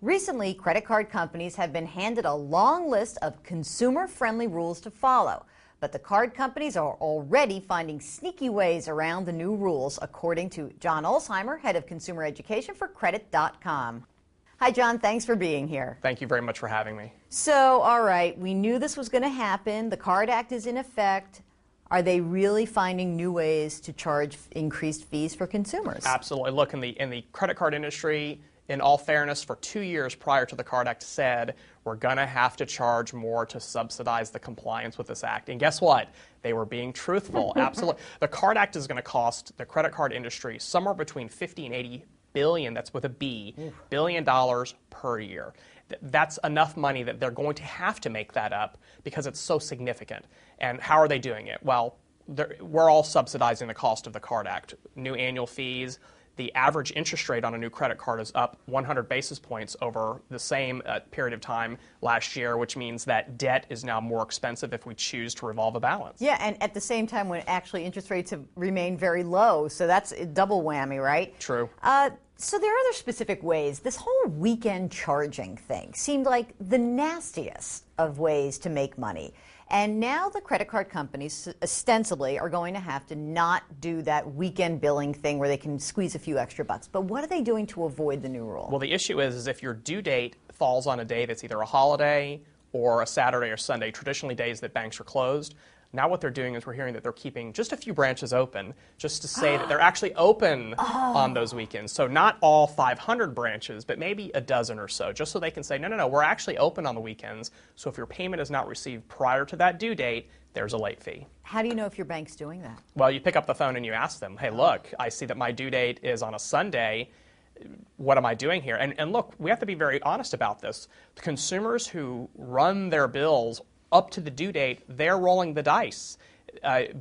Recently, credit card companies have been handed a long list of consumer-friendly rules to follow. But the card companies are already finding sneaky ways around the new rules, according to John Olsheimer, head of consumer education for Credit.com. Hi, John. Thanks for being here. Thank you very much for having me. So, all right, we knew this was going to happen. The Card Act is in effect. Are they really finding new ways to charge increased fees for consumers? Absolutely. Look, in the credit card industry, in all fairness, for 2 years prior to the Card Act said, we're going to have to charge more to subsidize the compliance with this act. And guess what? They were being truthful. Absolutely. The Card Act is going to cost the credit card industry somewhere between 50 and 80 billion, that's with a B, billion dollars per year. That's enough money that they're going to have to make that up because it's so significant. And how are they doing it? Well, we're all subsidizing the cost of the Card Act. New annual fees. The average interest rate on a new credit card is up 100 basis points over the same period of time last year, which means that debt is now more expensive if we choose to revolve a balance. Yeah, and at the same time when actually interest rates have remained very low, so that's a double whammy, right? True. So there are other specific ways. This whole weekend charging thing seemed like the nastiest of ways to make money. And now the credit card companies ostensibly are going to have to not do that weekend billing thing where they can squeeze a few extra bucks. But what are they doing to avoid the new rule? Well, the issue is if your due date falls on a day that's either a holiday or a Saturday or Sunday, traditionally days that banks are closed. Now what they're doing is we're hearing that they're keeping just a few branches open just to say that they're actually open on those weekends. So not all 500 branches, but maybe a dozen or so, just so they can say, no, we're actually open on the weekends. So if your payment is not received prior to that due date, there's a late fee. How do you know if your bank's doing that? Well, you pick up the phone and you ask them, hey, look, I see that my due date is on a Sunday. What am I doing here? And look, we have to be very honest about this. The consumers who run their bills up to the due date, they're rolling the dice.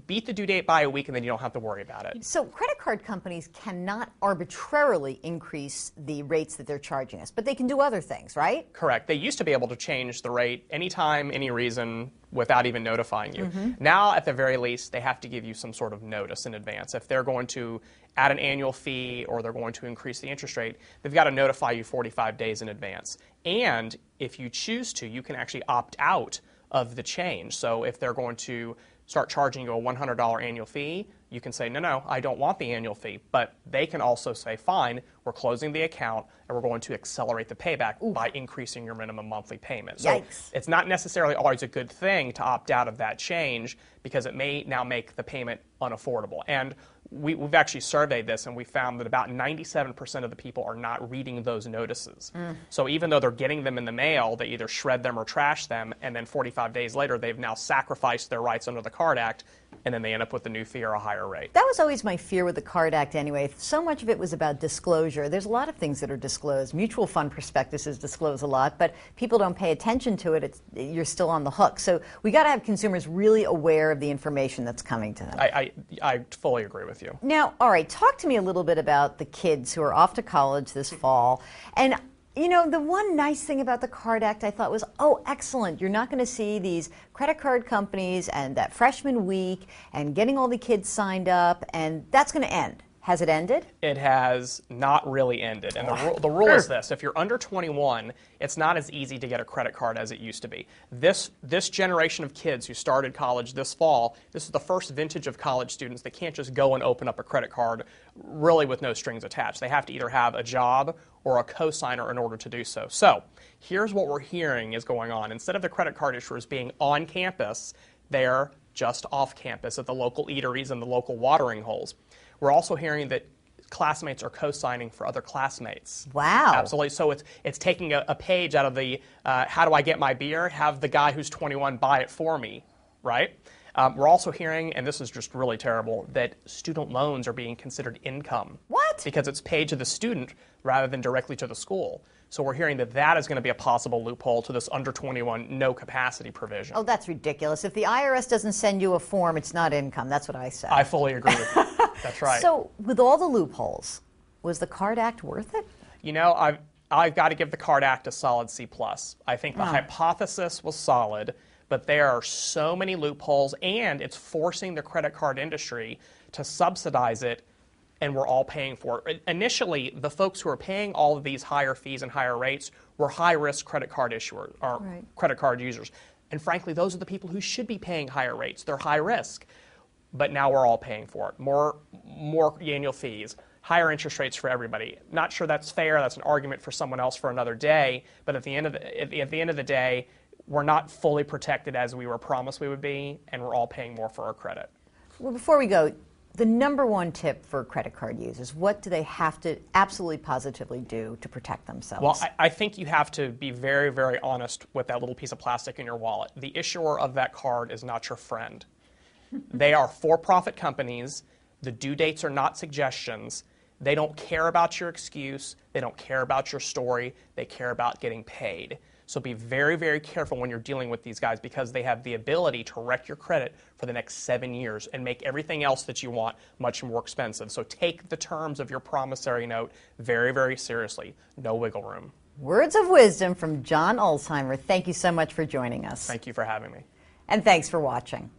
Beat the due date by a week and then you don't have to worry about it. So credit card companies cannot arbitrarily increase the rates that they're charging us, but they can do other things, right? Correct. They used to be able to change the rate anytime, any reason, without even notifying you. Now, at the very least, they have to give you some sort of notice in advance. If they're going to add an annual fee or they're going to increase the interest rate, they've got to notify you 45 days in advance. And if you choose to, you can actually opt out of the change. So if they're going to start charging you a $100 annual fee, you can say, no, I don't want the annual fee. But they can also say, fine, we're closing the account and we're going to accelerate the payback by increasing your minimum monthly payment. So it's not necessarily always a good thing to opt out of that change because it may now make the payment unaffordable. And we've actually surveyed this and we found that about 97% of the people are not reading those notices. So even though they're getting them in the mail, they either shred them or trash them, and then 45 days later they've now sacrificed their rights under the Card Act, and then they end up with a new fee or a higher rate. That was always my fear with the Card Act anyway. So much of it was about disclosure. There's a lot of things that are disclosed. Mutual fund prospectuses disclose a lot, but people don't pay attention to it. You're still on the hook. So we got to have consumers really aware of the information that's coming to them. I fully agree with you. Now, all right, talk to me a little bit about the kids who are off to college this fall. And you know, the one nice thing about the Card Act I thought was, oh, excellent. You're not going to see these credit card companies and that freshman week and getting all the kids signed up, and that's going to end. Has it ended? It has not really ended. And the rule is this. If you're under 21, it's not as easy to get a credit card as it used to be. This generation of kids who started college this fall, this is the first vintage of college students that can't just go and open up a credit card really with no strings attached. They have to either have a job or a cosigner in order to do so. So here's what we're hearing is going on. Instead of the credit card issuers being on campus, they're just off campus at the local eateries and the local watering holes. We're also hearing that classmates are co-signing for other classmates. Wow. Absolutely. So it's taking a page out of the how do I get my beer? Have the guy who's 21 buy it for me, right? We're also hearing, and this is just really terrible, that student loans are being considered income. What? Because it's paid to the student rather than directly to the school. So we're hearing that that is going to be a possible loophole to this under 21 no capacity provision. Oh, that's ridiculous. If the IRS doesn't send you a form, it's not income. That's what I say. I fully agree with you. That's right. So with all the loopholes, was the Card Act worth it? You know, I've got to give the Card Act a solid C+. I think the hypothesis was solid, but there are so many loopholes, and it's forcing the credit card industry to subsidize it and we're all paying for it. Initially, the folks who are paying all of these higher fees and higher rates were high-risk credit card issuers or credit card users. And frankly, those are the people who should be paying higher rates. They're high risk. But now we're all paying for it. More annual fees, higher interest rates for everybody. Not sure that's fair. That's an argument for someone else for another day. But at the end of the day, we're not fully protected as we were promised we would be, and we're all paying more for our credit. Well, before we go, the number one tip for credit card users, what do they have to absolutely positively do to protect themselves? Well, I think you have to be very, very honest with that little piece of plastic in your wallet. The issuer of that card is not your friend. They are for-profit companies. The due dates are not suggestions. They don't care about your excuse. They don't care about your story. They care about getting paid. So be very, very careful when you're dealing with these guys, because they have the ability to wreck your credit for the next 7 years and make everything else that you want much more expensive. So take the terms of your promissory note very, very seriously. No wiggle room. Words of wisdom from John Olsheimer. Thank you so much for joining us. Thank you for having me. And thanks for watching.